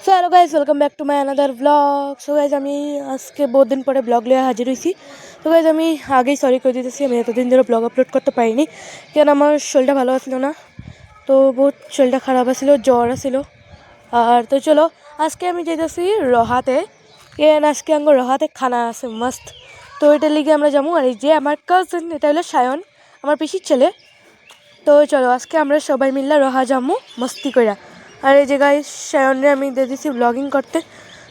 So hello guys, welcome back to my another blog. So guys আমি আজকে বহুত দিন পরে ব্লগ লিয়ে হাজির হয়েছি। তো গাইজ আমি আগেই সরি করে দিতেছি, আমি এতদিন ধরে ব্লগ আপলোড করতে পারিনি, কেন আমার শরীরটা ভালো আসছিল না। তো বহুত শরীরটা খারাপ আসছিল, জ্বর আসছিল। আর তো চলো আজকে আমি যেতেছি রহাতে, কেন আজকে আমার রহাতে খানা আছে মস্ত। তো এটার লিগে আমরা যাবো। আর এই যে আমার কাজিন, এটা হলো সায়ন, আমার পিসির ছেলে। তো চলো আজকে আমরা সবাই মিললে রহা যাবো মস্তি কইরা। আর এই জায়গায় সায়নরে আমি দিয়ে দিছি ব্লগিং করতে,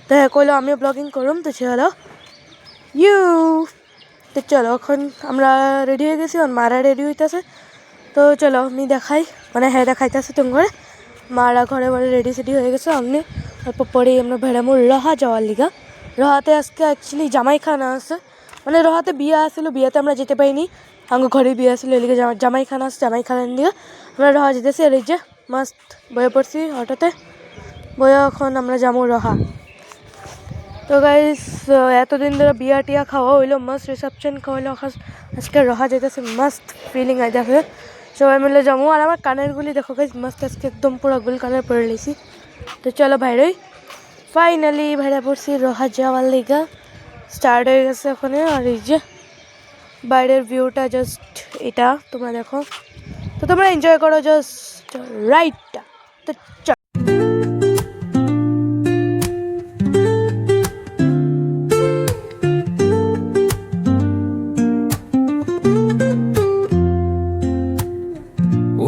তো হ্যাঁ কইলো আমিও ব্লগিং করুম। তো চলো ইউ তো চলো এখন আমরা রেডি হয়ে গেছি, আর মারা রেডি হইতেছে। তো চলো আমি দেখাই, মানে হ্যাঁ দেখাইতেছে তুমি ঘরে মারা ঘরে ঘরে রেডি সেডি হয়ে গেছে। আপনি অল্প পরেই আমরা ভেড়ামো রহা যাওয়ার লিগা। রহাতে আজকে অ্যাকচুয়ালি জামাই খানা আছে, মানে রহাতে বিয়ে আসছিল, বিয়েতে আমরা যেতে পারিনি, আমার ঘরে বিয়ে আসছিল, এদিকে জামাই খানা আছে, জামাই খানার দিকে আমরা রহা যেতেছি। আর এই যে মাস্ত বয়ে পড়ছি অটোতে, বয়ে এখন আমরা যাবো রহা। তো গাইস এতদিন ধরে বিয়া টিয়া খাওয়া হইলো, মাস্ট রিসেপশন খাওয়াইলো, আজকে রহা যেতেছে, মাস্ত ফিলিং আই দেখে সবাই মিলে যাবো। আর আমার কানেরগুলি দেখো গাইস মাস্ত, আজকে একদম পুরো গোল কানের পরে লেছি। তো চলো ভাইরাই ফাইনালি ভাইরা পড়ছি রহা যাওয়ার লিগা, স্টার্ট হয়ে গেছে ওখানে। আর এই যে বাইরের ভিউটা জাস্ট এটা তোমরা দেখো, তো তোমরা এনজয় করো জাস্ট রাইডটা। তো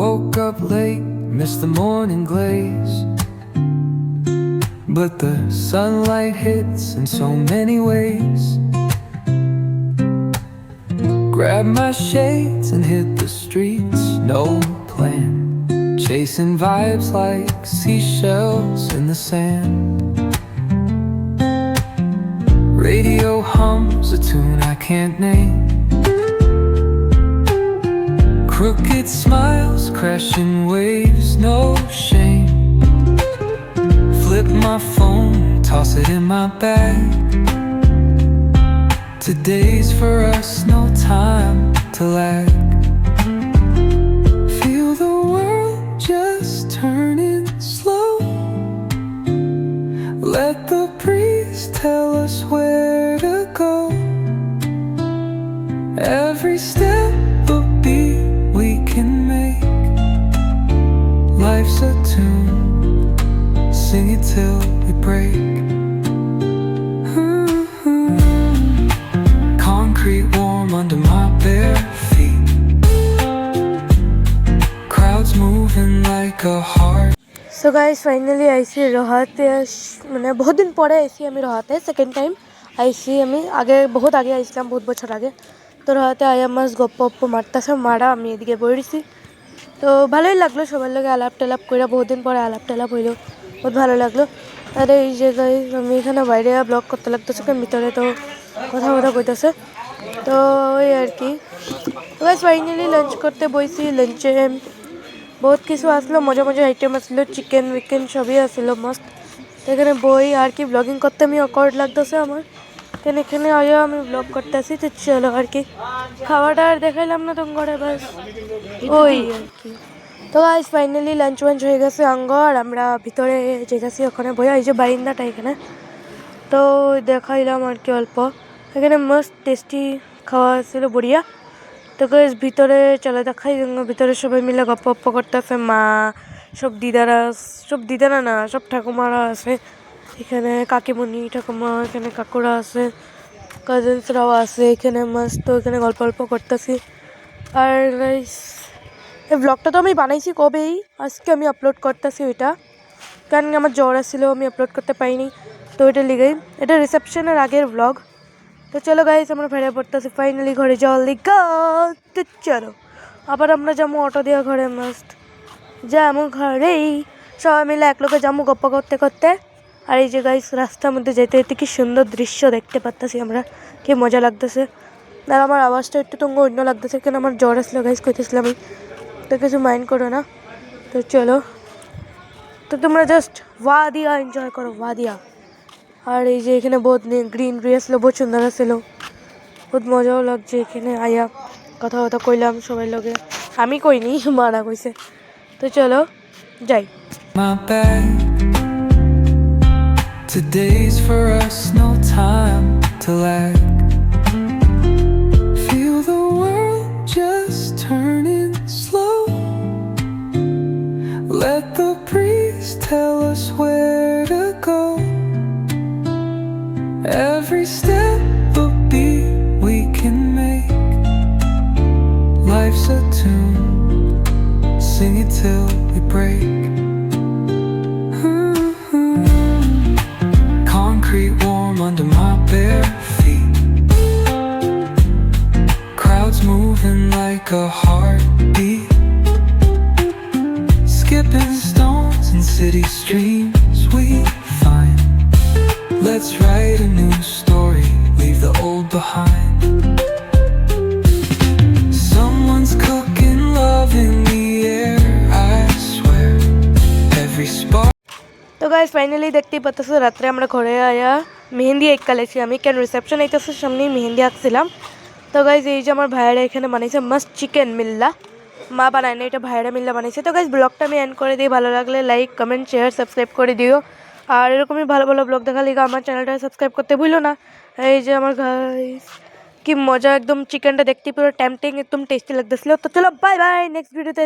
Woke up late, missed the morning glaze, but the sunlight hits in so many ways. Grabbed my shades and hit the streets, no plan, chasing vibes like seashells in the sand. Radio hums a tune I can't name, crooked smiles, crashing waves, no shame. Flip my phone, toss it in my bag. Today's for us, no time to lag. Feel the world just turning slow. Let the breeze tell us where to go. Every step a beat we can make. Life's a tune, sing it till we break. Concrete warm under my bare feet. Crowds moving like a heart. So guys finally আইসি রহাতে, মানে বহুত দিন পরে আইসি আমি রহাতে, second time আইসি আমি। বহুত আগে আইসলাম, বহুত বছর আগে। তো রহাতে আয়া মাছ গপ্প মারতেছে মারা, আমি এদিকে বইছি। তো ভালোই লাগলো সবার লোক আলাপ টালাপ করে, বহুত দিন পরে আলাপ টালাপ হইলো, বহুত ভালো লাগলো। আর এই যে গাইস আমি এখানে বাইরে ব্লগ করতে লাগতেছে, কারণ ভিতরে তো কথা কইতেছে। তো ওই আর কি গাইস ফাইনালি লাঞ্চ করতে বইছি। লাঞ্চে বহুত কিছু আসলো, মজা মজা আইটেম আসলো, চিকেন উইকেন সবই আসলো মস্ত। তো এখানে বই আর কি ব্লগিং করতে আমি অকওয়ার্ড লাগতেছে আমার, কেন এখানে আয়ো আমি ব্লগ করতে আসি। তো চলো আর কি খাওয়াটা আর দেখাইলাম না তোমার ঘরে, বাস ওই আর কি। তো গাইস ফাইনালি লাঞ্চ ওয়াঞ্চ হয়ে গেছে আঙ্গ, আর আমরা ভিতরে যেতেছি ওখানে বইয়া, এই যে বারিন্দাটা এখানে। তো দেখাইলাম আর কি অল্প, এখানে মস্ত টেস্টি খাওয়া ছিল, বড়িয়া। তো গাইস ভিতরে চলে দেখাই, ভিতরে সবাই মিলে গপ্প করতেছে, মা সব দিদারা না, সব ঠাকুমারা আছে এখানে, কাকিমণি ঠাকুমা, এখানে কাকুরা আছে, কাজিনসরাও আছে এখানে মস্ত, এখানে গল্প করতেছি। আর গাইস এই ব্লগটা তো আমি বানাইছি কবেই, আজকে আমি আপলোড করতেছি ওইটা, কারণ আমার জ্বর আসছিল, আমি আপলোড করতে পারিনি। তো ওইটা লিগেই, এটা রিসেপশনের আগের ব্লগ। তো চলো গাইস আমরা ফেরে পড়তেছি ফাইনালি ঘরে যাওয়ার লিগা। তো চলো আবার আমরা যাবো অটো দিয়ে ঘরে, মাস্ট যাবো ঘরেই সবাই মিলে এক লোকে যাবো গপ্প করতে করতে। আর এই যে গাইস রাস্তার মধ্যে যেতে যেতে কি সুন্দর দৃশ্য দেখতে পারতেছি আমরা, কি মজা লাগতেছে। আর আমার আওয়াজটা একটু তোমাকে অন্য লাগতেছে, কেন আমার জ্বর আসলো গাইস কইতেছিলাম আমি, তো কিছু মাইন্ড করো না। তো চলো, তো তোমরা জাস্ট ওয়াদিয়া এনজয় করো, ওয়াদিয়া। আর এই যে এখানে বহুত গ্রিনারি আসলো, বহুত সুন্দর আসলো, বহুত মজাও লাগছে এখানে আয়া, কথা কইলাম সবাই লগে, আমি কইনি মারা কইছে। তো চলো যাই। My bag, Today's for us, no time to lag. Feel the world just turning slow. Let the breeze tell us where to go. Every step a beat we can make. Life's a tune, sing it till we break. Concrete warm under my bare feet. Crowds moving like a heartbeat. Skipping stones in city streams we find. Let's write a new story, leave the old behind. Someone's cooking love in the air, I swear. Every spark. তো guys finally দেখতেই পাচ্ছ রাত্রে আমরা ঘরে আয়া মেহেন্দি এক কালেছি আমি কেন রিসেপশন এইটাছে সামনেই মেহেন্দি আঁকছিলাম। তো গাইজ এই যে আমার ভাইয়েরা এখানে বানাইছে মাস্ট চিকেন মিল্লা, মা বানায় না, এটা ভাইয়েরা মিল্লা বানাইছে। তো গাইজ ব্লগটা আমি এন্ড করে দিই, ভালো লাগলে লাইক কমেন্ট শেয়ার সাবস্ক্রাইব করে দিও। আর এরকমই ভালো ভালো ব্লগ দেখা লিখে আমার চ্যানেলটা সাবস্ক্রাইব করতে ভুলো না। এই যে আমার গাইজ কি মজা, একদম চিকেনটা দেখতে পুরো টেম্পটিং, একদম টেস্টি লাগতেছিল। তো চলো বাই বাই, নেক্সট ভিডিওতে